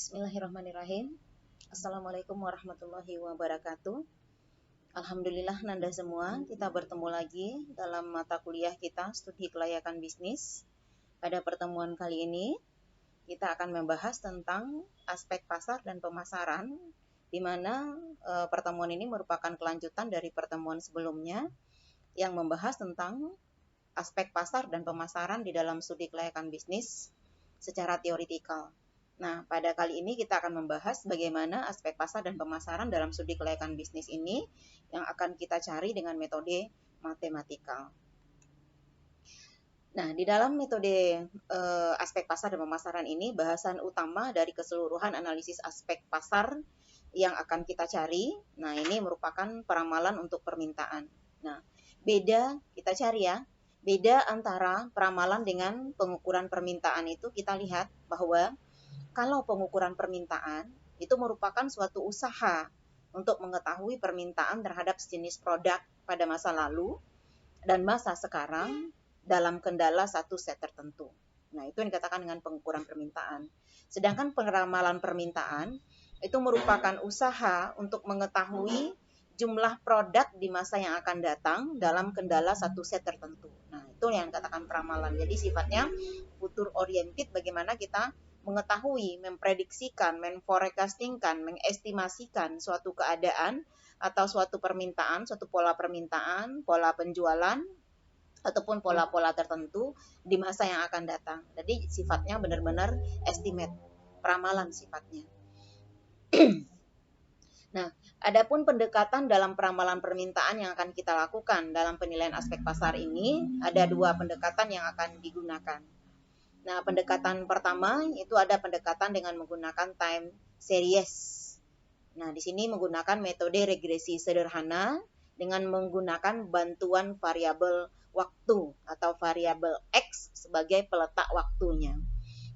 Bismillahirrahmanirrahim. Assalamualaikum warahmatullahi wabarakatuh. Alhamdulillah Nanda semua, kita bertemu lagi dalam mata kuliah kita studi kelayakan bisnis. Pada pertemuan kali ini, kita akan membahas tentang aspek pasar dan pemasaran, di mana pertemuan ini merupakan kelanjutan dari pertemuan sebelumnya yang membahas tentang aspek pasar dan pemasaran di dalam studi kelayakan bisnis secara teoritikal. Nah, pada kali ini kita akan membahas bagaimana aspek pasar dan pemasaran dalam studi kelayakan bisnis ini yang akan kita cari dengan metode matematikal. Nah, di dalam metode aspek pasar dan pemasaran ini, bahasan utama dari keseluruhan analisis aspek pasar yang akan kita cari, nah ini merupakan peramalan untuk permintaan. Nah, beda kita cari ya, beda antara peramalan dengan pengukuran permintaan itu kita lihat bahwa kalau pengukuran permintaan itu merupakan suatu usaha untuk mengetahui permintaan terhadap sejenis produk pada masa lalu dan masa sekarang dalam kendala satu set tertentu. Nah, itu yang dikatakan dengan pengukuran permintaan. Sedangkan peramalan permintaan itu merupakan usaha untuk mengetahui jumlah produk di masa yang akan datang dalam kendala satu set tertentu. Nah, itu yang dikatakan peramalan. Jadi sifatnya future oriented, bagaimana kita mengetahui, memprediksikan, menforecastingkan, mengestimasikan suatu keadaan atau suatu permintaan, suatu pola permintaan, pola penjualan, ataupun pola-pola tertentu di masa yang akan datang. Jadi sifatnya benar-benar estimate, peramalan sifatnya. Nah, adapun pendekatan dalam peramalan permintaan yang akan kita lakukan dalam penilaian aspek pasar ini, ada dua pendekatan yang akan digunakan. Nah, pendekatan pertama itu ada pendekatan dengan menggunakan time series. Nah, di sini menggunakan metode regresi sederhana dengan menggunakan bantuan variabel waktu atau variabel X sebagai peletak waktunya.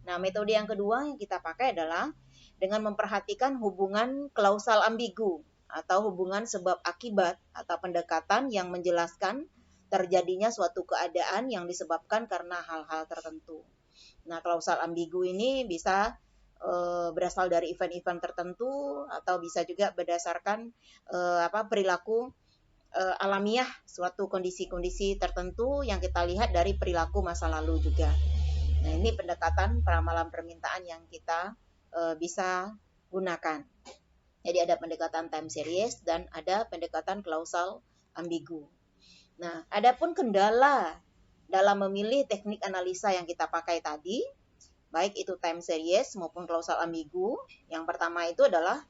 Nah, metode yang kedua yang kita pakai adalah dengan memperhatikan hubungan klausal ambigu atau hubungan sebab akibat atau pendekatan yang menjelaskan terjadinya suatu keadaan yang disebabkan karena hal-hal tertentu. Nah, klausal ambigu ini bisa berasal dari event-event tertentu atau bisa juga berdasarkan perilaku alamiah suatu kondisi-kondisi tertentu yang kita lihat dari perilaku masa lalu juga. Nah, ini pendekatan peramalan permintaan yang kita bisa gunakan. Jadi ada pendekatan time series dan ada pendekatan klausal ambigu. Nah, adapun kendala dalam memilih teknik analisa yang kita pakai tadi, baik itu time series maupun klausal ambigu, yang pertama itu adalah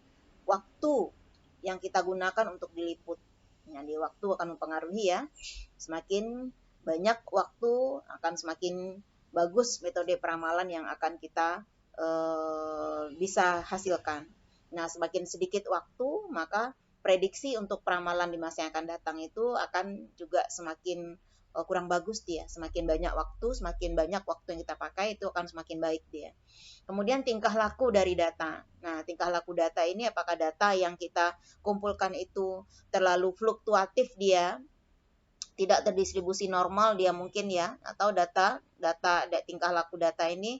waktu yang kita gunakan untuk diliput. Jadi waktu akan mempengaruhi ya. Semakin banyak waktu akan semakin bagus metode peramalan yang akan kita bisa hasilkan. Nah, semakin sedikit waktu, maka prediksi untuk peramalan di masa yang akan datang itu akan juga semakin kurang bagus dia. Semakin banyak waktu yang kita pakai itu akan semakin baik dia. Kemudian tingkah laku dari data. Nah, tingkah laku data ini apakah data yang kita kumpulkan itu terlalu fluktuatif dia, tidak terdistribusi normal dia mungkin ya, atau data tingkah laku data ini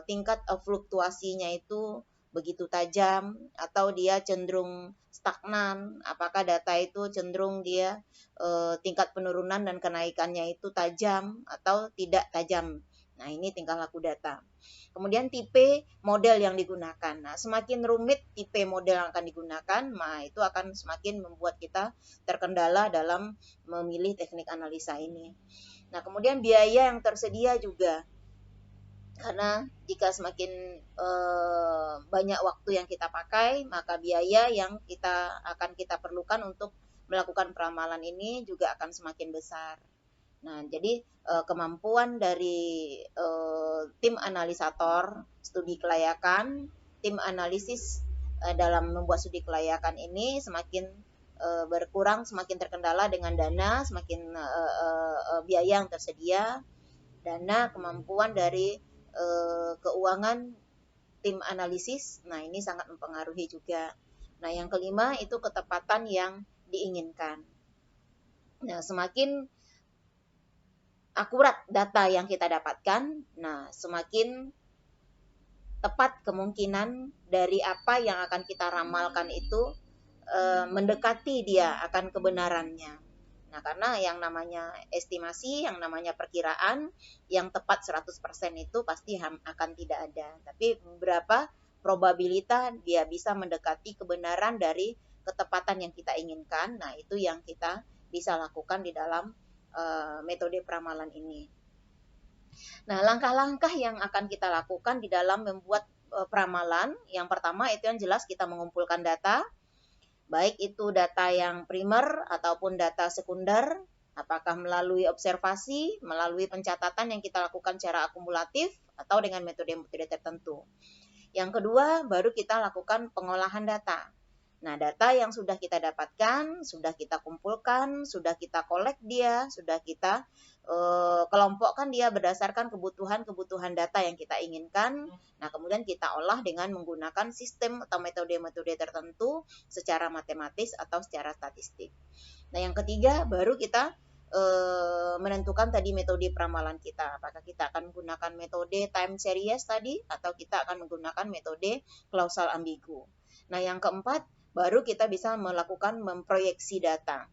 tingkat fluktuasinya itu begitu tajam atau dia cenderung stagnan, apakah data itu cenderung dia tingkat penurunan dan kenaikannya itu tajam atau tidak tajam. Nah, ini tingkah laku data. Kemudian tipe model yang digunakan. Nah, semakin rumit tipe model yang akan digunakan, nah itu akan semakin membuat kita terkendala dalam memilih teknik analisa ini. Nah, kemudian biaya yang tersedia juga. Karena jika semakin banyak waktu yang kita pakai, maka biaya yang akan kita perlukan untuk melakukan peramalan ini juga akan semakin besar. Nah, jadi kemampuan dari tim analisator studi kelayakan, tim analisis dalam membuat studi kelayakan ini semakin berkurang, semakin terkendala dengan dana, semakin biaya yang tersedia, dana, kemampuan dari keuangan tim analisis. Nah, ini sangat mempengaruhi juga. Nah, yang kelima itu ketepatan yang diinginkan. Nah, semakin akurat data yang kita dapatkan, nah semakin tepat kemungkinan dari apa yang akan kita ramalkan itu mendekati dia akan kebenarannya. Nah, karena yang namanya estimasi, yang namanya perkiraan, yang tepat 100% itu pasti akan tidak ada. Tapi berapa probabilitas dia bisa mendekati kebenaran dari ketepatan yang kita inginkan. Nah, itu yang kita bisa lakukan di dalam metode peramalan ini. Nah, langkah-langkah yang akan kita lakukan di dalam membuat peramalan, yang pertama itu yang jelas kita mengumpulkan data, baik itu data yang primer ataupun data sekunder, apakah melalui observasi, melalui pencatatan yang kita lakukan secara akumulatif, atau dengan metode-metode tertentu. Yang kedua, baru kita lakukan pengolahan data. Nah, data yang sudah kita dapatkan, sudah kita kumpulkan, sudah kita kolek dia, sudah kita kelompokkan dia berdasarkan kebutuhan data yang kita inginkan. Nah, kemudian kita olah dengan menggunakan sistem atau metode-metode tertentu secara matematis atau secara statistik. Nah, yang ketiga baru kita menentukan tadi metode peramalan kita. Apakah kita akan menggunakan metode time series tadi atau kita akan menggunakan metode klausal ambigu. Nah, yang keempat baru kita bisa melakukan memproyeksi data.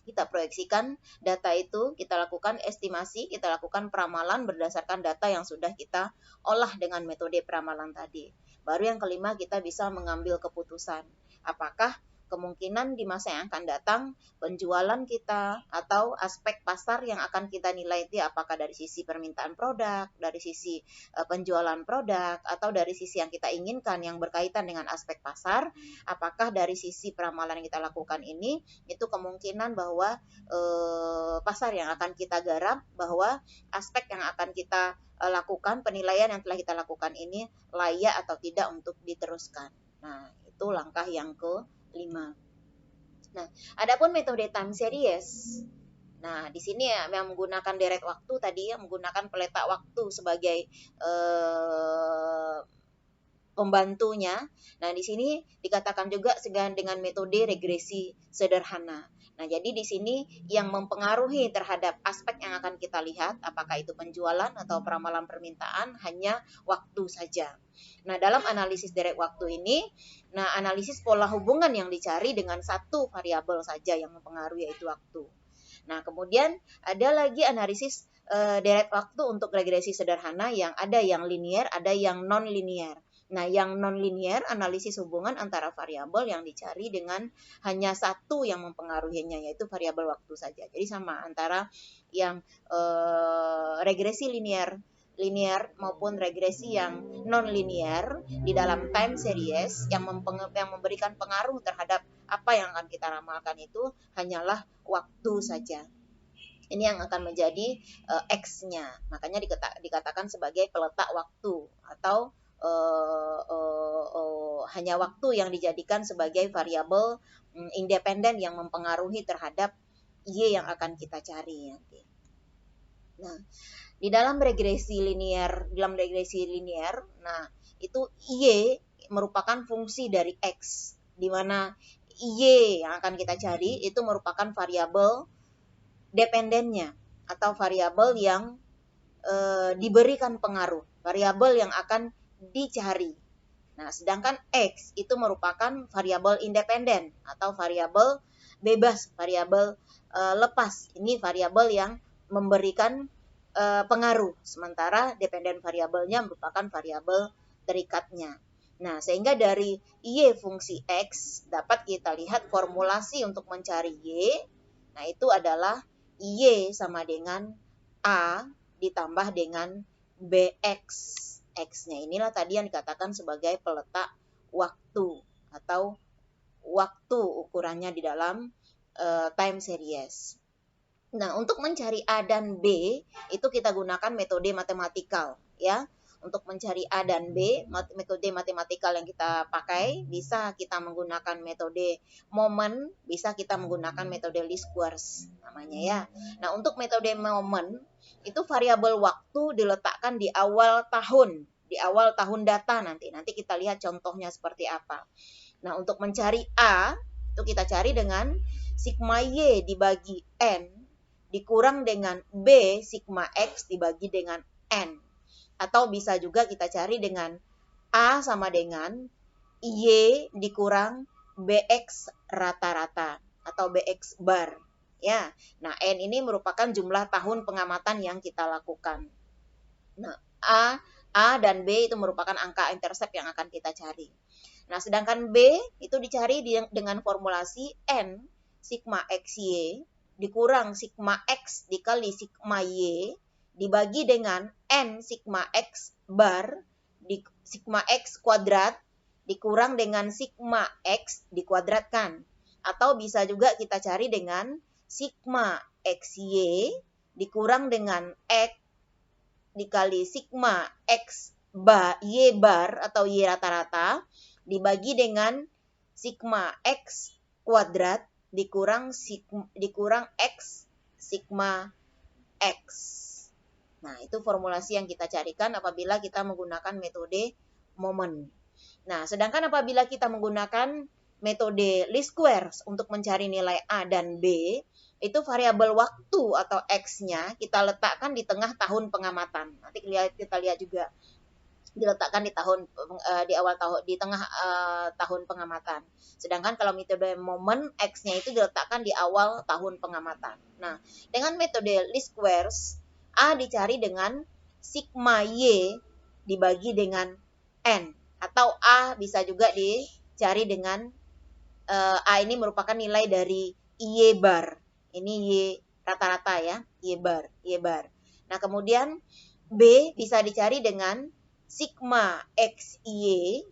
Kita proyeksikan data itu, kita lakukan estimasi, kita lakukan peramalan berdasarkan data yang sudah kita olah dengan metode peramalan tadi. Baru yang kelima kita bisa mengambil keputusan. Apakah kemungkinan di masa yang akan datang penjualan kita atau aspek pasar yang akan kita nilai itu apakah dari sisi permintaan produk, dari sisi penjualan produk, atau dari sisi yang kita inginkan yang berkaitan dengan aspek pasar, apakah dari sisi peramalan yang kita lakukan ini itu kemungkinan bahwa pasar yang akan kita garap, bahwa aspek yang akan kita lakukan, penilaian yang telah kita lakukan ini layak atau tidak untuk diteruskan. Nah, itu langkah yang ke-5. Nah, adapun metode time series. Nah, di sini ya yang menggunakan deret waktu tadi, yang menggunakan peletak waktu sebagai pembantunya. Nah, di sini dikatakan juga dengan metode regresi sederhana. Nah, jadi di sini yang mempengaruhi terhadap aspek yang akan kita lihat, apakah itu penjualan atau peramalan permintaan, hanya waktu saja. Nah, dalam analisis deret waktu ini, analisis pola hubungan yang dicari dengan satu variabel saja yang mempengaruhi, yaitu waktu. Nah, kemudian ada lagi analisis deret waktu untuk regresi sederhana yang ada yang linear, ada yang non-linear. Nah, yang non-linear analisis hubungan antara variabel yang dicari dengan hanya satu yang mempengaruhinya, yaitu variabel waktu saja. Jadi sama antara yang regresi linear maupun regresi yang non-linear di dalam time series yang memberikan pengaruh terhadap apa yang akan kita ramalkan itu hanyalah waktu saja. Ini yang akan menjadi X-nya. Makanya dikatakan sebagai peletak waktu atau hanya waktu yang dijadikan sebagai variabel independen yang mempengaruhi terhadap Y yang akan kita cari nanti. Nah, di dalam regresi linear, nah itu Y merupakan fungsi dari X, di mana Y yang akan kita cari itu merupakan variabel dependennya atau variabel yang diberikan pengaruh, variabel yang akan dicari. Nah, sedangkan X itu merupakan variabel independen atau variabel bebas, variabel lepas. Ini variabel yang memberikan pengaruh, sementara dependen variabelnya merupakan variabel terikatnya. Nah, sehingga dari Y fungsi X dapat kita lihat formulasi untuk mencari Y. Nah, itu adalah Y sama dengan A ditambah dengan BX. X-nya inilah tadi yang dikatakan sebagai peletak waktu atau waktu ukurannya di dalam time series. Nah, untuk mencari A dan B itu kita gunakan metode matematikal ya. Untuk mencari A dan B, metode matematikal yang kita pakai bisa kita menggunakan metode momen, bisa kita menggunakan metode least squares namanya ya. Nah, untuk metode momen itu variabel waktu diletakkan di awal tahun data nanti kita lihat contohnya seperti apa. Nah, untuk mencari A itu kita cari dengan sigma Y dibagi N dikurang dengan B sigma X dibagi dengan N, atau bisa juga kita cari dengan A sama dengan Y dikurang BX rata-rata atau BX bar. Ya, nah N ini merupakan jumlah tahun pengamatan yang kita lakukan. Nah, A dan B itu merupakan angka intercept yang akan kita cari. Nah, sedangkan B itu dicari dengan formulasi N sigma XY dikurang sigma X dikali sigma Y dibagi dengan N sigma X bar di sigma X kuadrat dikurang dengan sigma X dikuadratkan. Atau bisa juga kita cari dengan sigma XY dikurang dengan X dikali sigma X bar, Y bar atau Y rata-rata dibagi dengan sigma X kuadrat dikurang X sigma X. Nah, itu formulasi yang kita carikan apabila kita menggunakan metode moment. Nah, sedangkan apabila kita menggunakan metode least squares untuk mencari nilai A dan B, itu variabel waktu atau X-nya kita letakkan di tengah tahun pengamatan. Nanti kita lihat juga diletakkan di awal tahun, di tengah tahun pengamatan. Sedangkan kalau metode moment X-nya itu diletakkan di awal tahun pengamatan. Nah, dengan metode least squares A dicari dengan sigma Y dibagi dengan N, atau A bisa juga dicari dengan A ini merupakan nilai dari Y bar. Ini Y rata-rata ya, Y bar. Nah, kemudian B bisa dicari dengan sigma XY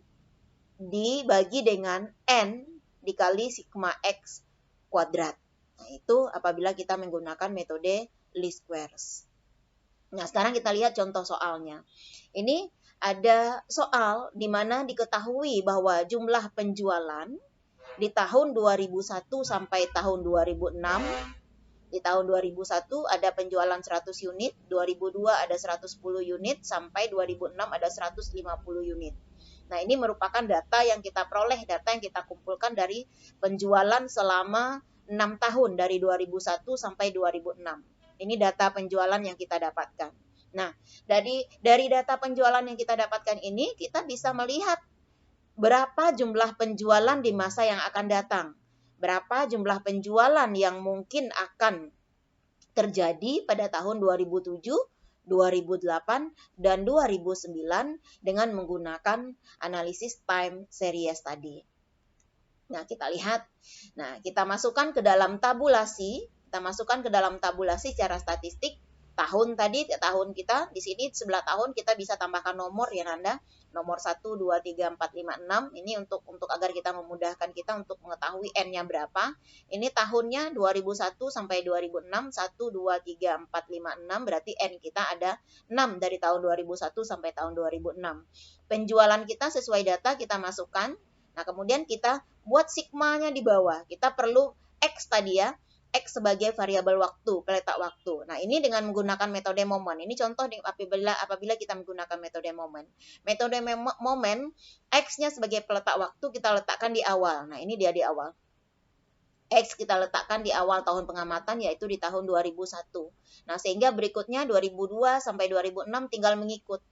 dibagi dengan N dikali sigma X kuadrat. Nah, itu apabila kita menggunakan metode least squares. Nah, sekarang kita lihat contoh soalnya. Ini ada soal di mana diketahui bahwa jumlah penjualan di tahun 2001 sampai tahun 2006, di tahun 2001 ada penjualan 100 unit, 2002 ada 110 unit, sampai 2006 ada 150 unit. Nah, ini merupakan data yang kita peroleh, data yang kita kumpulkan dari penjualan selama 6 tahun, dari 2001 sampai 2006. Ini data penjualan yang kita dapatkan. Nah, dari data penjualan yang kita dapatkan ini, kita bisa melihat berapa jumlah penjualan di masa yang akan datang. Berapa jumlah penjualan yang mungkin akan terjadi pada tahun 2007, 2008, dan 2009 dengan menggunakan analisis time series tadi. Nah, kita lihat. Nah, kita masukkan ke dalam tabulasi. Secara statistik. Tahun kita di sini sebelah tahun kita bisa tambahkan nomor ya Nanda, nomor 1, 2, 3, 4, 5, 6. Ini untuk agar kita memudahkan kita untuk mengetahui N-nya berapa. Ini tahunnya 2001 sampai 2006, 1, 2, 3, 4, 5, 6, berarti N kita ada 6 dari tahun 2001 sampai tahun 2006. Penjualan kita sesuai data kita masukkan. Nah, kemudian kita buat sigmanya di bawah. Kita perlu X tadi ya. X sebagai variabel waktu, peletak waktu. Nah, ini dengan menggunakan metode moment. Ini contoh apabila kita menggunakan metode moment. Metode moment, X-nya sebagai peletak waktu kita letakkan di awal. Nah, ini dia di awal. X kita letakkan di awal tahun pengamatan, yaitu di tahun 2001. Nah, sehingga berikutnya 2002 sampai 2006 tinggal mengikut.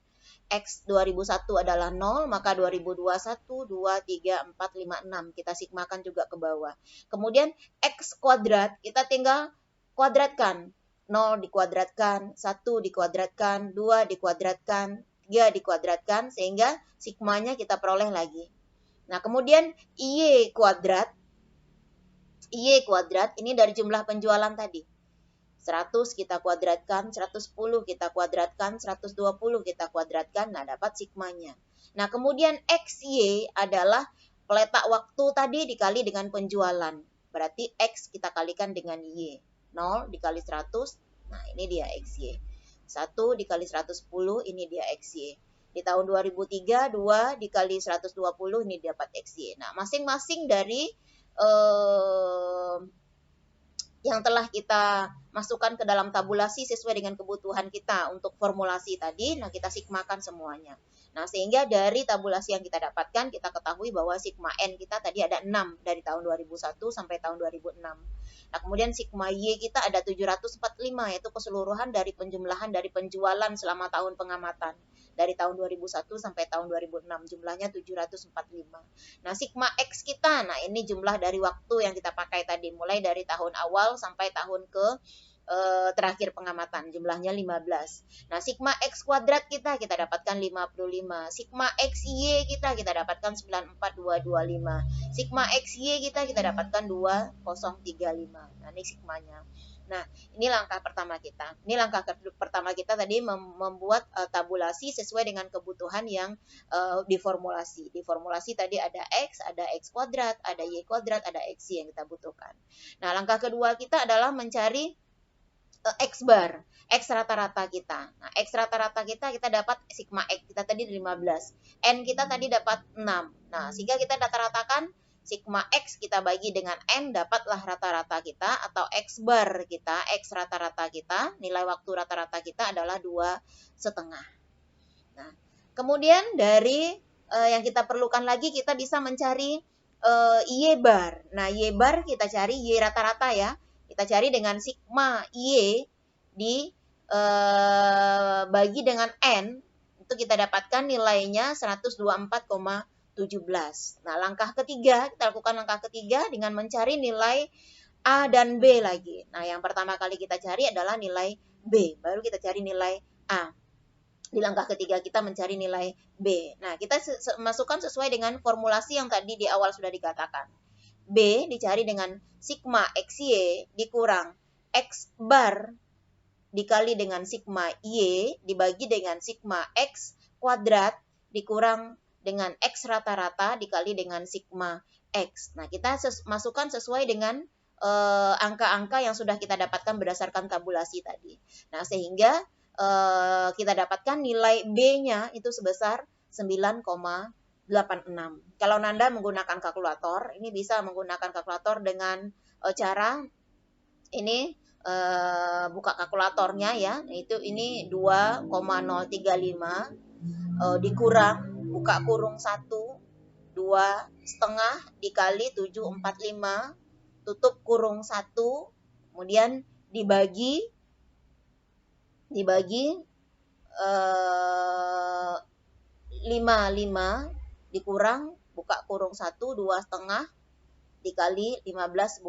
X 2001 adalah 0, maka 2002 1, 2, 3, 4, 5, 6. Kita sigmakan juga ke bawah. Kemudian X kuadrat kita tinggal kuadratkan. 0 dikuadratkan, 1 dikuadratkan, 2 dikuadratkan, 3 dikuadratkan, sehingga sigmanya kita peroleh lagi. Nah, kemudian Y kuadrat ini dari jumlah penjualan tadi. 100 kita kuadratkan, 110 kita kuadratkan, 120 kita kuadratkan, nah dapat sigmanya. Nah, kemudian XY adalah peletak waktu tadi dikali dengan penjualan. Berarti X kita kalikan dengan Y. 0 dikali 100, nah ini dia XY. 1 dikali 110, ini dia XY. Di tahun 2003, 2 dikali 120, ini dapat XY. Nah, masing-masing dari yang telah kita masukkan ke dalam tabulasi sesuai dengan kebutuhan kita untuk formulasi tadi, nah kita sigmakan semuanya. Nah, sehingga dari tabulasi yang kita dapatkan, kita ketahui bahwa sigma N kita tadi ada 6 dari tahun 2001 sampai tahun 2006. Nah, kemudian sigma Y kita ada 745, yaitu keseluruhan dari penjumlahan dari penjualan selama tahun pengamatan. dari tahun 2001 sampai tahun 2006, jumlahnya 745. Nah, sigma X kita, nah ini jumlah dari waktu yang kita pakai tadi, mulai dari tahun awal sampai tahun ke terakhir pengamatan, jumlahnya 15. Nah, sigma X kuadrat kita dapatkan 55. Sigma XY kita dapatkan 94225. Sigma XY kita dapatkan 2035. Nah, ini sigmanya. Nah, ini langkah pertama kita. Ini langkah pertama kita tadi membuat tabulasi sesuai dengan kebutuhan yang diformulasi. Di formulasi tadi ada X, ada X kuadrat, ada Y kuadrat, ada XY yang kita butuhkan. Nah, langkah kedua kita adalah mencari X bar, X rata-rata kita. Nah, X rata-rata kita dapat sigma X kita tadi 15. N kita tadi dapat 6. Nah, sehingga kita rata-ratakan sigma X kita bagi dengan N, dapatlah rata-rata kita atau X bar kita, X rata-rata kita, nilai waktu rata-rata kita adalah 2,5. Nah, kemudian dari yang kita perlukan lagi, kita bisa mencari Y bar. Nah, Y bar kita cari Y rata-rata ya. Kita cari dengan sigma Y bagi dengan N, itu kita dapatkan nilainya 124,17. Nah, langkah ketiga, kita lakukan langkah ketiga dengan mencari nilai A dan B lagi. Nah, yang pertama kali kita cari adalah nilai B, baru kita cari nilai A. Di langkah ketiga kita mencari nilai B. Nah, kita masukkan sesuai dengan formulasi yang tadi di awal sudah dikatakan. B dicari dengan sigma XY dikurang X bar dikali dengan sigma Y dibagi dengan sigma X kuadrat dikurang dengan X rata-rata dikali dengan sigma X. Nah, kita masukkan sesuai dengan angka-angka yang sudah kita dapatkan berdasarkan tabulasi tadi. Nah, sehingga kita dapatkan nilai B-nya itu sebesar 9,86. Kalau Nanda menggunakan kalkulator, ini bisa menggunakan kalkulator dengan cara ini buka kalkulatornya ya, itu ini 2,035 dikurang buka kurung 1 2,5 dikali 745 tutup kurung 1, kemudian dibagi 55 dikurang buka kurung 1 2,5 dikali 15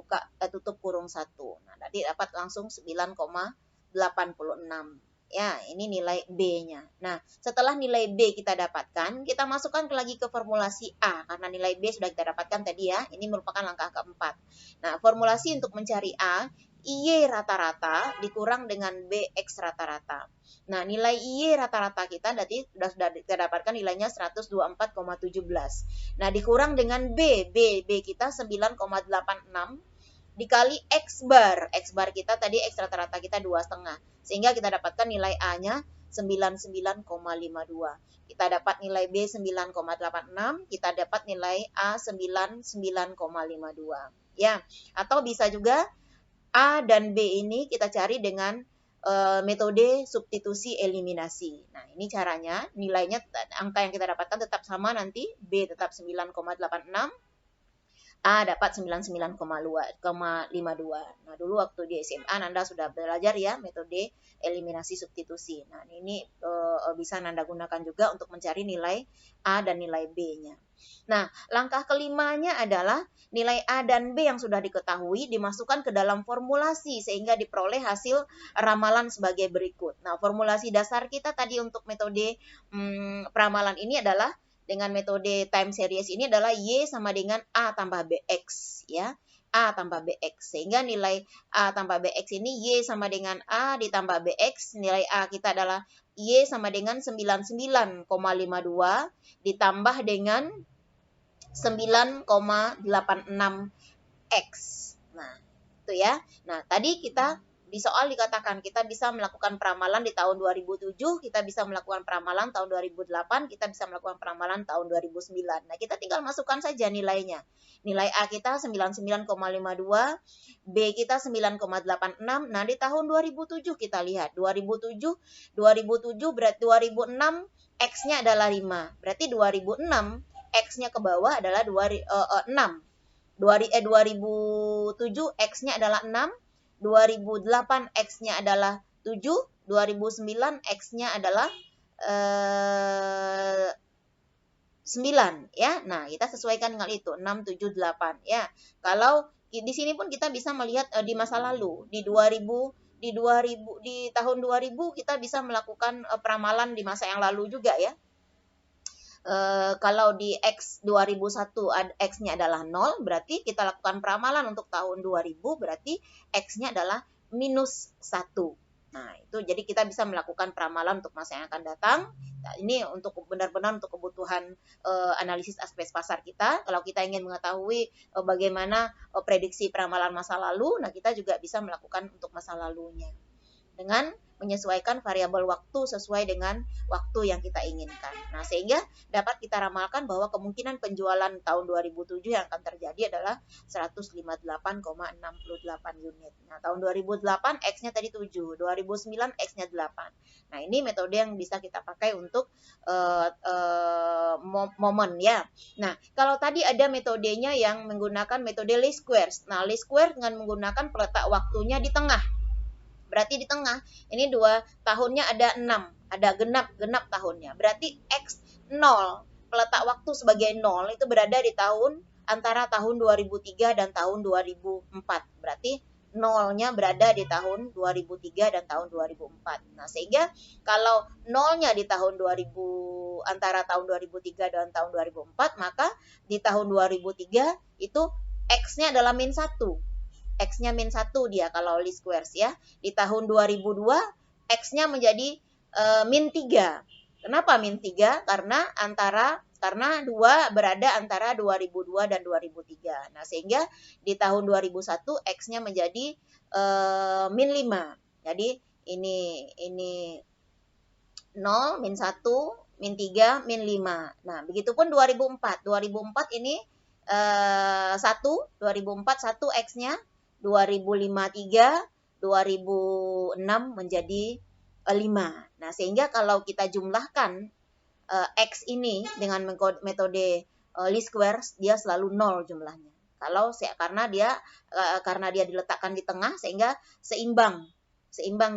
tutup kurung 1. Nah, tadi dapat langsung 9,86. Ya, ini nilai B-nya. Nah, setelah nilai B kita dapatkan, kita masukkan lagi ke formulasi A. Karena nilai B sudah kita dapatkan tadi ya. Ini merupakan langkah keempat. Nah, formulasi untuk mencari A, Y rata-rata dikurang dengan BX rata-rata. Nah, nilai Y rata-rata kita tadi sudah kita dapatkan nilainya 124,17. Nah, dikurang dengan B kita 9,86 dikali X bar. X bar kita tadi X rata-rata kita 2,5. Sehingga kita dapatkan nilai A-nya 99,52. Kita dapat nilai B 9,86, kita dapat nilai A 99,52. Ya, atau bisa juga A dan B ini kita cari dengan metode substitusi eliminasi. Nah, ini caranya, nilainya angka yang kita dapatkan tetap sama nanti, B tetap 9,86, A dapat 99,52. Nah, dulu waktu di SMA Nanda sudah belajar ya metode eliminasi substitusi. Nah, ini bisa Nanda gunakan juga untuk mencari nilai A dan nilai B-nya. Nah, langkah kelimanya adalah nilai A dan B yang sudah diketahui dimasukkan ke dalam formulasi sehingga diperoleh hasil ramalan sebagai berikut. Nah, formulasi dasar kita tadi untuk metode peramalan ini adalah dengan metode time series ini adalah Y sama dengan A tambah BX ya. A tambah BX. Sehingga nilai A tambah BX ini Y sama dengan A ditambah BX. Nilai A kita adalah Y sama dengan 99,52 ditambah dengan 9,86X. Nah, itu ya. Nah, tadi kita di soal dikatakan kita bisa melakukan peramalan di tahun 2007, kita bisa melakukan peramalan tahun 2008, kita bisa melakukan peramalan tahun 2009. Nah, kita tinggal masukkan saja nilainya. Nilai A kita 99,52, B kita 9,86. Nah, di tahun 2007 kita lihat. 2007 berarti 2006 X-nya adalah 5. Berarti 2006 X-nya ke bawah adalah 6. 2007 X-nya adalah 6. 2008 X-nya adalah 7, 2009 X-nya adalah 9 ya. Nah, kita sesuaikan dengan itu 6, 7, 8 ya. Kalau di sini pun kita bisa melihat di masa lalu di 2000 di tahun 2000 kita bisa melakukan peramalan di masa yang lalu juga ya. Kalau di X 2001 X-nya adalah 0, berarti kita lakukan peramalan untuk tahun 2000 berarti X-nya adalah minus 1. Nah, itu jadi kita bisa melakukan peramalan untuk masa yang akan datang. Nah, ini untuk benar-benar untuk kebutuhan analisis aspek pasar kita. Kalau kita ingin mengetahui bagaimana prediksi peramalan masa lalu, nah kita juga bisa melakukan untuk masa lalunya dengan menyesuaikan variabel waktu sesuai dengan waktu yang kita inginkan. Nah, sehingga dapat kita ramalkan bahwa kemungkinan penjualan tahun 2007 yang akan terjadi adalah 158,68 unit. Nah, tahun 2008 X-nya tadi 7, 2009 X-nya 8. Nah, ini metode yang bisa kita pakai untuk momen ya. Nah, kalau tadi ada metodenya yang menggunakan metode least squares. Nah, least square dengan menggunakan peletak waktunya di tengah. Berarti di tengah, ini 2 tahunnya ada 6, ada genap tahunnya. Berarti X 0, peletak waktu sebagai 0 itu berada di tahun antara tahun 2003 dan tahun 2004. Berarti nolnya berada di tahun 2003 dan tahun 2004. Nah, sehingga kalau nolnya di tahun 2000 antara tahun 2003 dan tahun 2004, maka di tahun 2003 itu X-nya adalah min 1. X-nya min 1 dia kalau least squares ya. Di tahun 2002 X-nya menjadi min 3. Kenapa min 3? Karena 2 berada antara 2002 dan 2003. Nah, sehingga di tahun 2001 X-nya menjadi min 5. Jadi ini 0, min 1, min 3, min 5. Nah, begitupun 2004. 2004 ini 1, 2004 1 X-nya 2005 3, 2006 menjadi 5. Nah, sehingga kalau kita jumlahkan X ini dengan metode least squares, dia selalu 0 jumlahnya. Karena dia diletakkan di tengah sehingga seimbang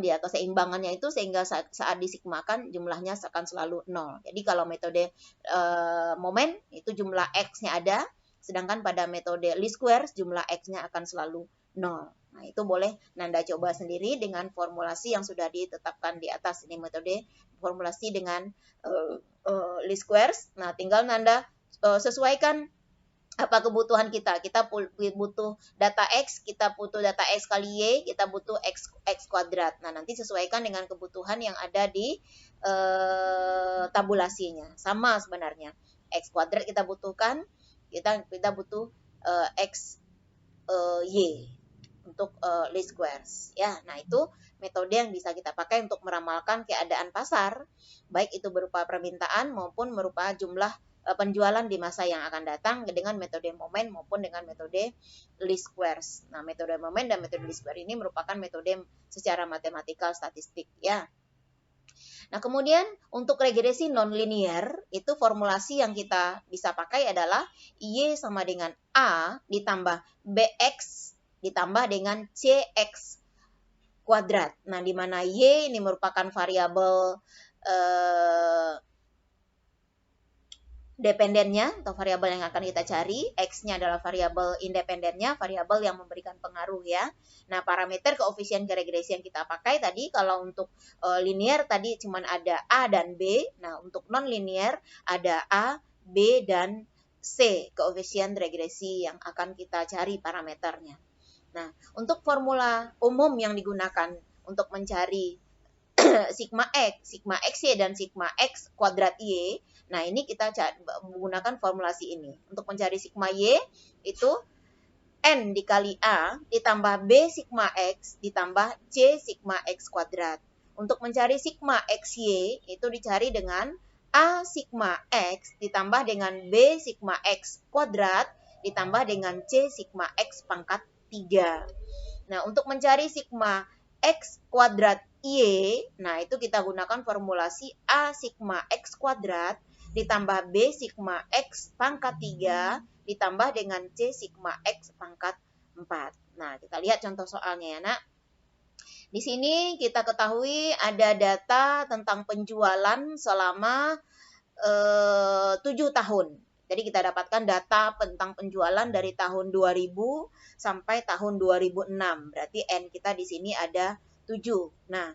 dia, keseimbangannya itu sehingga saat disigmakan jumlahnya akan selalu 0. Jadi kalau metode momen itu jumlah X-nya ada, sedangkan pada metode least squares jumlah X-nya akan selalu 0. Nah, itu boleh Nanda coba sendiri dengan formulasi yang sudah ditetapkan di atas. Ini metode formulasi dengan least squares. Nah, tinggal Nanda sesuaikan apa kebutuhan kita. Kita butuh data X, kita butuh data X kali Y, kita butuh X kuadrat. Nah, nanti sesuaikan dengan kebutuhan yang ada di tabulasinya. Sama sebenarnya. X kuadrat kita butuhkan, kita butuh X Y untuk least squares ya. Nah, itu metode yang bisa kita pakai untuk meramalkan keadaan pasar, baik itu berupa permintaan maupun berupa jumlah penjualan di masa yang akan datang dengan metode momen maupun dengan metode least squares. Nah, metode momen dan metode least square ini merupakan metode secara matematikal statistik ya. Nah, kemudian untuk regresi non-linear, itu formulasi yang kita bisa pakai adalah Y sama dengan A ditambah BX ditambah dengan CX kuadrat. Nah, di mana Y ini merupakan variabel dependennya atau variabel yang akan kita cari, X-nya adalah variabel independennya, variabel yang memberikan pengaruh ya. Nah, parameter koefisien keregresi yang kita pakai tadi, kalau untuk linear tadi cuma ada A dan B. Nah, untuk non-linear ada A, B, dan C, koefisien regresi yang akan kita cari parameternya. Nah, untuk formula umum yang digunakan untuk mencari sigma X, Y, dan sigma X kuadrat Y. Nah, ini kita menggunakan formulasi ini. Untuk mencari sigma Y, itu N dikali A ditambah B sigma X ditambah C sigma X kuadrat. Untuk mencari sigma XY, itu dicari dengan A sigma X ditambah dengan B sigma X kuadrat ditambah dengan C sigma X pangkat 3. Nah, untuk mencari sigma X kuadrat Y, nah itu kita gunakan formulasi A sigma X kuadrat ditambah B sigma X pangkat 3 ditambah dengan C sigma X pangkat 4. Nah, kita lihat contoh soalnya ya, Nak. Di sini kita ketahui ada data tentang penjualan selama 7 tahun. Jadi kita dapatkan data tentang penjualan dari tahun 2000 sampai tahun 2006. Berarti N kita di sini ada 7. Nah,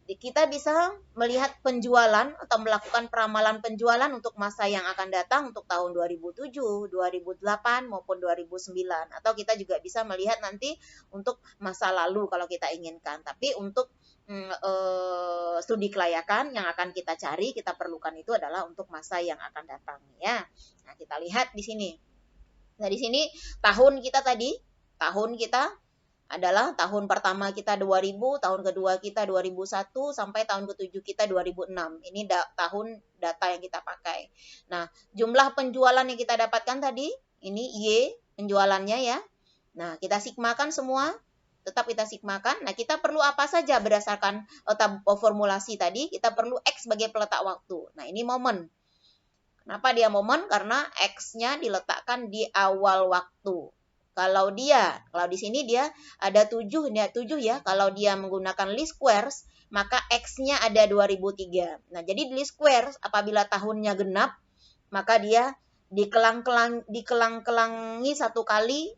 kita bisa melihat penjualan atau melakukan peramalan penjualan untuk masa yang akan datang untuk tahun 2007, 2008 maupun 2009. Atau kita juga bisa melihat nanti untuk masa lalu kalau kita inginkan. Tapi untuk studi kelayakan yang akan kita cari, kita perlukan itu adalah untuk masa yang akan datang ya. Nah, kita lihat di sini. Nah, di sini tahun kita adalah tahun pertama kita 2000, tahun kedua kita 2001, sampai tahun ketujuh kita 2006. Ini tahun data yang kita pakai. Nah, jumlah penjualan yang kita dapatkan tadi, ini Y penjualannya ya. Nah, kita sigmakan semua, tetap kita sigmakan. Nah, kita perlu apa saja berdasarkan formulasi tadi? Kita perlu X sebagai peletak waktu. Nah, ini momen. Kenapa dia momen? Karena X-nya diletakkan di awal waktu. Kalau di sini dia ada 7 ya. Kalau dia menggunakan least squares, maka X-nya ada 2003. Nah, jadi di least squares apabila tahunnya genap, maka dia dikelang-kelangi satu kali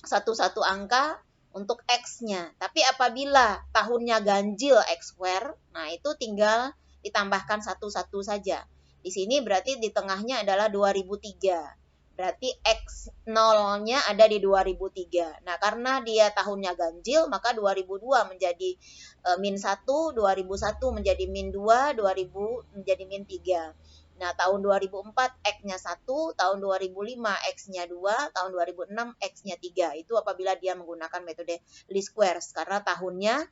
satu angka untuk X-nya. Tapi apabila tahunnya ganjil X square, nah itu tinggal ditambahkan satu-satu saja. Di sini berarti di tengahnya adalah 2003. Berarti X 0-nya ada di 2003. Nah, karena dia tahunnya ganjil, maka 2002 menjadi min 1, 2001 menjadi min 2, 2000 menjadi min 3. Nah, tahun 2004 X-nya 1, tahun 2005 X-nya 2, tahun 2006 X-nya 3. Itu apabila dia menggunakan metode least squares, karena tahunnya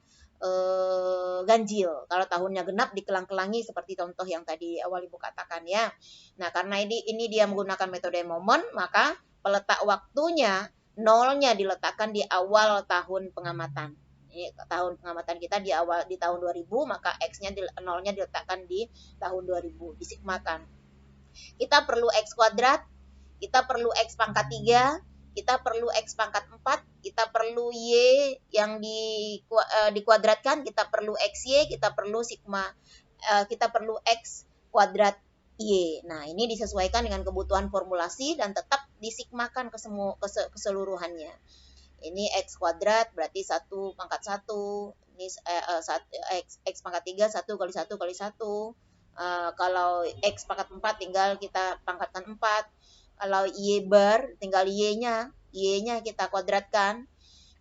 ganjil. Kalau tahunnya genap dikelang-kelangi seperti contoh yang tadi awal Ibu katakan ya. Nah, karena ini dia menggunakan metode momen, maka peletak waktunya 0-nya diletakkan di awal tahun pengamatan. Ini tahun pengamatan kita di tahun 2000, maka X-nya 0-nya diletakkan di tahun 2000, disigmakan. Kita perlu X kuadrat, kita perlu X pangkat 3, kita perlu X pangkat 4, kita perlu Y yang dikuadratkan, kita perlu XY, kita perlu kita perlu X kuadrat Y. Nah, ini disesuaikan dengan kebutuhan formulasi dan tetap disigmakan keseluruhannya. Ini X kuadrat berarti 1 pangkat 1, ini X pangkat 3, 1 kali 1 kali 1. Kalau X pangkat 4 tinggal kita pangkatkan 4. Kalau Y bar, tinggal Y-nya kita kuadratkan.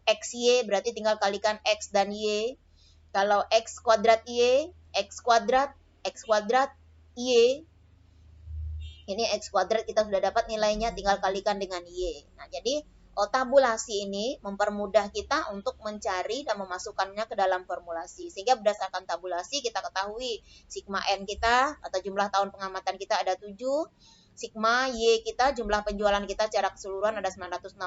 XY berarti tinggal kalikan X dan Y. Kalau X kuadrat Y, X kuadrat Y. Ini X kuadrat kita sudah dapat nilainya, tinggal kalikan dengan Y. Nah, jadi tabulasi ini mempermudah kita untuk mencari dan memasukkannya ke dalam formulasi. Sehingga berdasarkan tabulasi kita ketahui sigma N kita atau jumlah tahun pengamatan kita ada 7. Sigma Y kita, jumlah penjualan kita secara keseluruhan ada 960.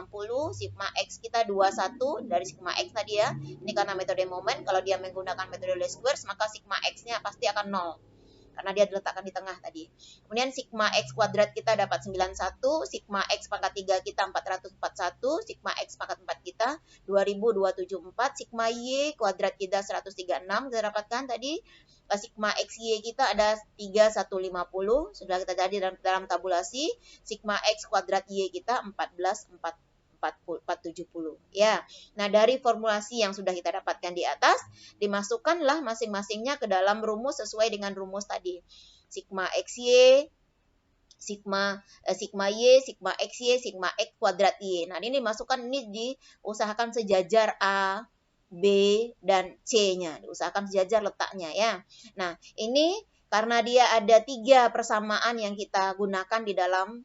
Sigma X kita 21 dari sigma X tadi ya. Ini karena metode momen. Kalau dia menggunakan metode least squares, maka sigma X-nya pasti akan 0. Karena dia diletakkan di tengah tadi. Kemudian sigma X kuadrat kita dapat 91. Sigma X pangkat 3 kita 441. Sigma X pangkat 4 kita 2274. Sigma Y kuadrat kita 136. Kita dapatkan tadi. Sigma XY kita ada 3150, sudah kita jadi dalam tabulasi. Sigma X kuadrat Y kita 470 ya. Nah, dari formulasi yang sudah kita dapatkan di atas, dimasukkanlah masing-masingnya ke dalam rumus sesuai dengan rumus tadi. Sigma XY, sigma Y, sigma XY, sigma X kuadrat Y. Nah, ini dimasukkan, ini diusahakan sejajar A, B, dan C-nya. Diusahakan sejajar letaknya ya. Nah, ini karena dia ada 3 persamaan yang kita gunakan di dalam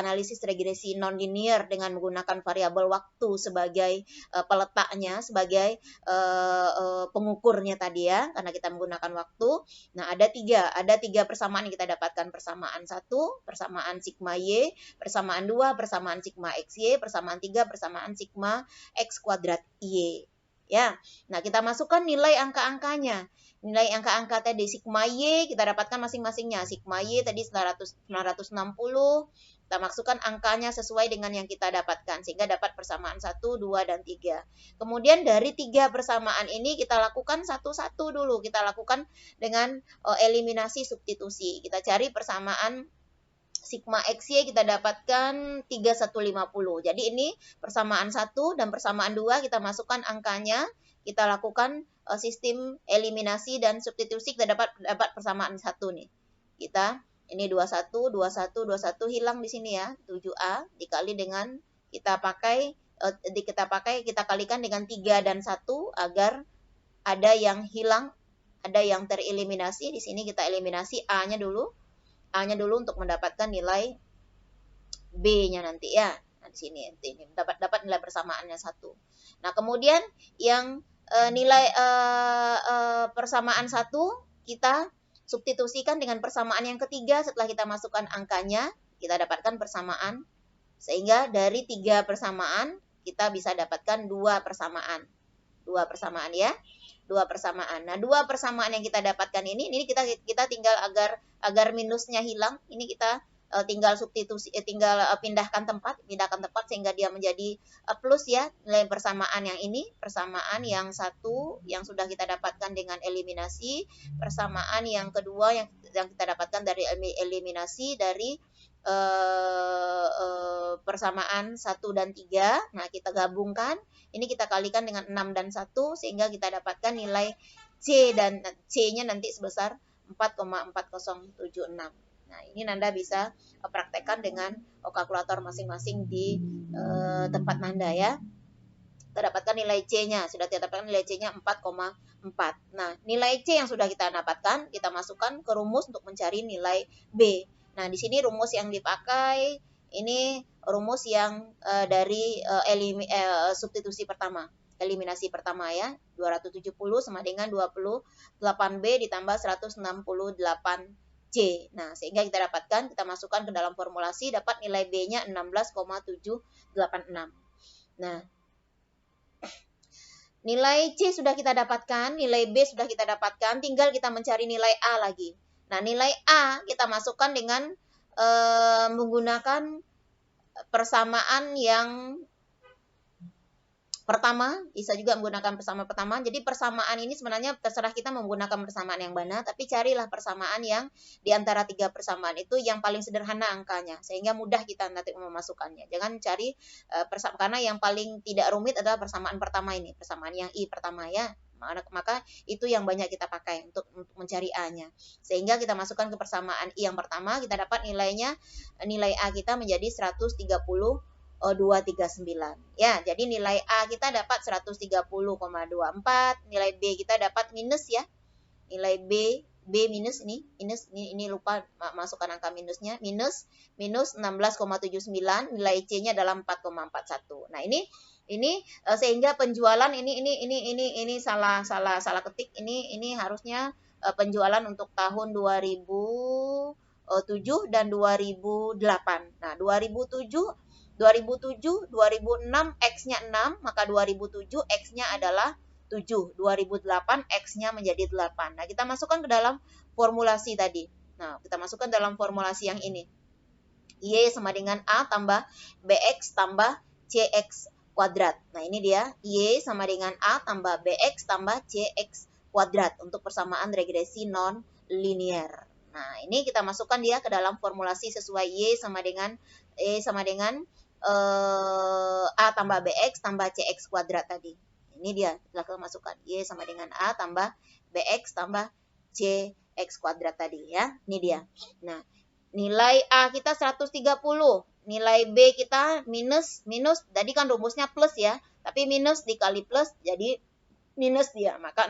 analisis regresi nonlinear dengan menggunakan variabel waktu sebagai peletaknya, sebagai pengukurnya tadi ya, karena kita menggunakan waktu. Nah, ada 3 persamaan yang kita dapatkan. Persamaan 1, persamaan sigma Y, persamaan 2, persamaan sigma XY, persamaan 3, persamaan sigma X kuadrat Y. Ya. Nah, kita masukkan nilai angka-angkanya. Nilai angka-angka tadi sigma Y kita dapatkan masing-masingnya. Sigma Y tadi 960, Kita masukkan angkanya sesuai dengan yang kita dapatkan sehingga dapat persamaan 1, 2, dan 3. Kemudian dari 3 persamaan ini kita lakukan satu-satu dulu. Kita lakukan dengan eliminasi substitusi. Kita cari persamaan sigma XY kita dapatkan 3150. Jadi ini persamaan 1 dan persamaan 2 kita masukkan angkanya, kita lakukan sistem eliminasi dan substitusi, kita dapat persamaan 1 nih. Kita ini 21, 21, 21 hilang di sini ya. 7A dikali dengan kita kalikan dengan 3 dan 1 agar ada yang hilang, ada yang tereliminasi. Di sini kita eliminasi A-nya dulu. A-nya dulu untuk mendapatkan nilai B-nya nanti ya. Nah, di sini ini dapat nilai persamaannya 1. Nah, kemudian yang nilai persamaan 1 kita substitusikan dengan persamaan yang ketiga. Setelah kita masukkan angkanya, kita dapatkan persamaan. Sehingga dari 3 persamaan, kita bisa dapatkan 2 persamaan. 2 persamaan ya. 2 persamaan. Nah, 2 persamaan yang kita dapatkan ini kita tinggal agar minusnya hilang. Ini kita tinggal substitusi, tinggal pindahkan tempat sehingga dia menjadi plus ya. Nilai persamaan yang ini, persamaan yang 1 yang sudah kita dapatkan dengan eliminasi, persamaan yang kedua yang kita dapatkan dari eliminasi dari persamaan 1 dan 3. Nah, kita gabungkan, ini kita kalikan dengan 6 dan 1 sehingga kita dapatkan nilai C, dan C-nya nanti sebesar 4,4076. Nah, ini Nanda bisa praktekkan dengan kalkulator masing-masing di tempat Nanda ya. Kita dapatkan nilai C-nya, sudah kita dapatkan nilai C-nya 4,4. Nah, nilai C yang sudah kita dapatkan, kita masukkan ke rumus untuk mencari nilai B. Nah, di sini rumus yang dipakai, ini rumus yang dari substitusi pertama, eliminasi pertama ya. 270 sama dengan 28B ditambah 168C. Nah, sehingga kita dapatkan, kita masukkan ke dalam formulasi, dapat nilai B-nya 16,786. Nah, nilai C sudah kita dapatkan, nilai B sudah kita dapatkan, tinggal kita mencari nilai A lagi. Nah, nilai A kita masukkan dengan menggunakan persamaan yang pertama, bisa juga menggunakan persamaan pertama. Jadi persamaan ini sebenarnya terserah kita menggunakan persamaan yang mana, tapi carilah persamaan yang di antara 3 persamaan itu yang paling sederhana angkanya, sehingga mudah kita nanti memasukkannya. Jangan cari karena yang paling tidak rumit adalah persamaan pertama ini, persamaan yang I pertama ya. Maka itu yang banyak kita pakai untuk mencari A-nya. Sehingga kita masukkan ke persamaan I yang pertama, kita dapat nilai A kita menjadi 130,239. Ya, jadi nilai A kita dapat 130,24, nilai B kita dapat minus ya. Nilai B minus ini lupa masukkan angka minusnya, minus 16,79, nilai C-nya adalah 4,41. Nah, ini sehingga penjualan ini salah ketik, ini harusnya penjualan untuk tahun 2007 dan 2008. Nah, 2007 2006 X-nya 6, maka 2007 X-nya adalah 7. 2008 X-nya menjadi 8. Nah, kita masukkan ke dalam formulasi tadi. Nah, kita masukkan dalam formulasi yang ini. Y sama dengan A tambah BX tambah CX kuadrat. Nah, ini dia. Y sama dengan A tambah BX tambah CX kuadrat untuk persamaan regresi non-linear. Nah, ini kita masukkan dia ke dalam formulasi sesuai Y sama dengan A tambah BX tambah CX kuadrat tadi. Ini dia, setelah kita masukkan Y sama dengan A tambah BX tambah CX kuadrat tadi ya. Ini dia. Nah, nilai A kita 130, nilai B kita minus, tadi kan rumusnya plus ya, tapi minus dikali plus jadi minus dia, maka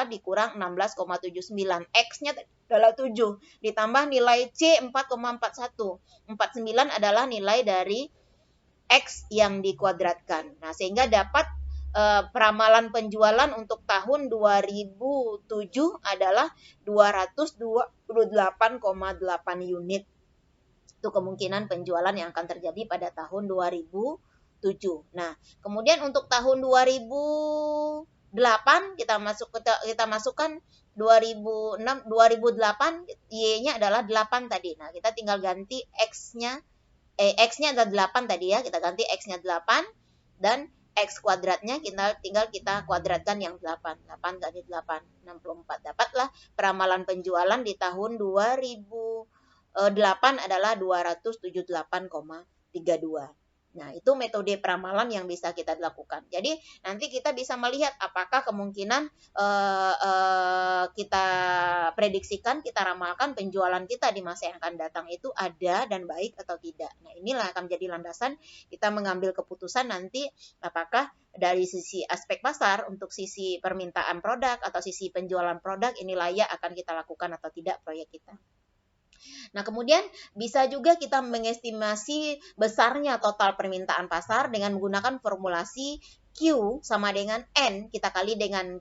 dikurang 16,79. X-nya adalah 7, ditambah nilai C 4,41. 49 adalah nilai dari X yang dikuadratkan. Nah, sehingga dapat peramalan penjualan untuk tahun 2007 adalah 228,8 unit. Itu kemungkinan penjualan yang akan terjadi pada tahun 2007. Nah, kemudian untuk tahun 2008 kita masukkan 2008 Y-nya adalah 8 tadi. Nah, kita tinggal ganti X-nya X-nya adalah 8 tadi ya, kita ganti X-nya 8, dan X kuadratnya tinggal kita kuadratkan yang 8. 8 kali 8, 64. Dapatlah peramalan penjualan di tahun 2008 adalah 278,32. Nah, itu metode peramalan yang bisa kita lakukan. Jadi, nanti kita bisa melihat apakah kemungkinan kita prediksikan, kita ramalkan penjualan kita di masa yang akan datang itu ada dan baik atau tidak. Nah, inilah akan menjadi landasan kita mengambil keputusan nanti apakah dari sisi aspek pasar untuk sisi permintaan produk atau sisi penjualan produk ini layak akan kita lakukan atau tidak proyek kita. Nah, kemudian bisa juga kita mengestimasi besarnya total permintaan pasar dengan menggunakan formulasi Q sama dengan N kita kali dengan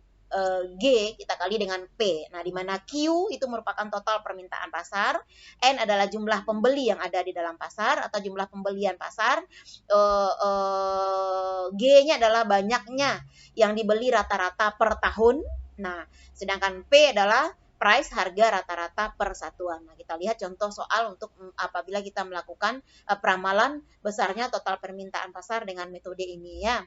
G kita kali dengan P. Nah, di mana Q itu merupakan total permintaan pasar, N adalah jumlah pembeli yang ada di dalam pasar atau jumlah pembelian pasar, G-nya adalah banyaknya yang dibeli rata-rata per tahun. Nah, sedangkan P adalah price harga rata-rata per satuan. Nah, kita lihat contoh soal untuk apabila kita melakukan peramalan besarnya total permintaan pasar dengan metode ini ya.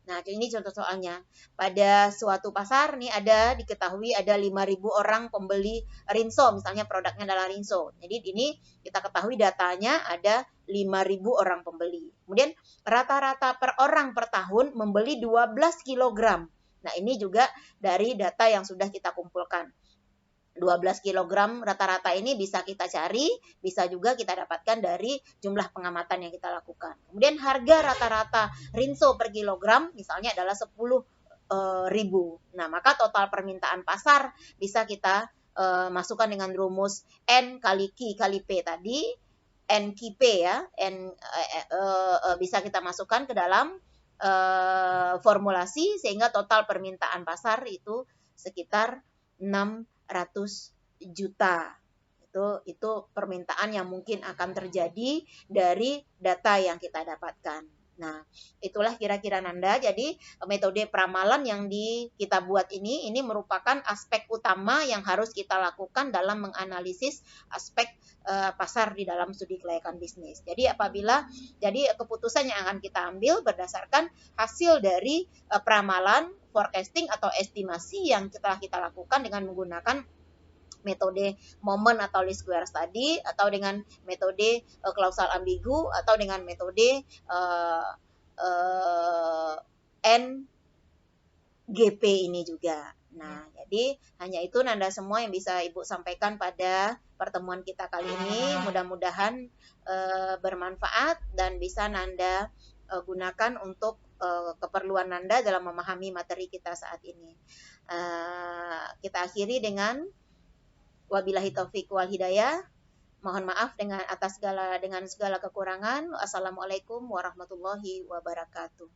Nah, ini contoh soalnya. Pada suatu pasar nih diketahui ada 5.000 orang pembeli Rinso, misalnya produknya adalah Rinso. Jadi ini kita ketahui datanya ada 5.000 orang pembeli. Kemudian rata-rata per orang per tahun membeli 12 kg. Nah, ini juga dari data yang sudah kita kumpulkan. 12 kg rata-rata ini bisa kita cari, bisa juga kita dapatkan dari jumlah pengamatan yang kita lakukan. Kemudian harga rata-rata Rinso per kilogram misalnya adalah 10.000. Nah, maka total permintaan pasar bisa kita masukkan dengan rumus N kali Q kali P tadi, NQP ya, bisa kita masukkan ke dalam formulasi sehingga total permintaan pasar itu sekitar 600 juta. Itu permintaan yang mungkin akan terjadi dari data yang kita dapatkan. Nah, itulah kira-kira Nanda. Jadi, metode peramalan yang kita buat ini merupakan aspek utama yang harus kita lakukan dalam menganalisis aspek pasar di dalam studi kelayakan bisnis. Jadi, keputusan yang akan kita ambil berdasarkan hasil dari peramalan, forecasting atau estimasi yang telah kita lakukan dengan menggunakan metode moment atau least square study atau dengan metode klausal ambigu atau dengan metode NGP ini juga. Nah, jadi hanya itu Nanda semua yang bisa Ibu sampaikan pada pertemuan kita kali ini. Mudah-mudahan bermanfaat dan bisa Nanda gunakan untuk keperluan Nanda dalam memahami materi kita saat ini. Kita akhiri dengan wabillahi taufik wal hidayah. Mohon maaf dengan segala kekurangan. Assalamualaikum warahmatullahi wabarakatuh.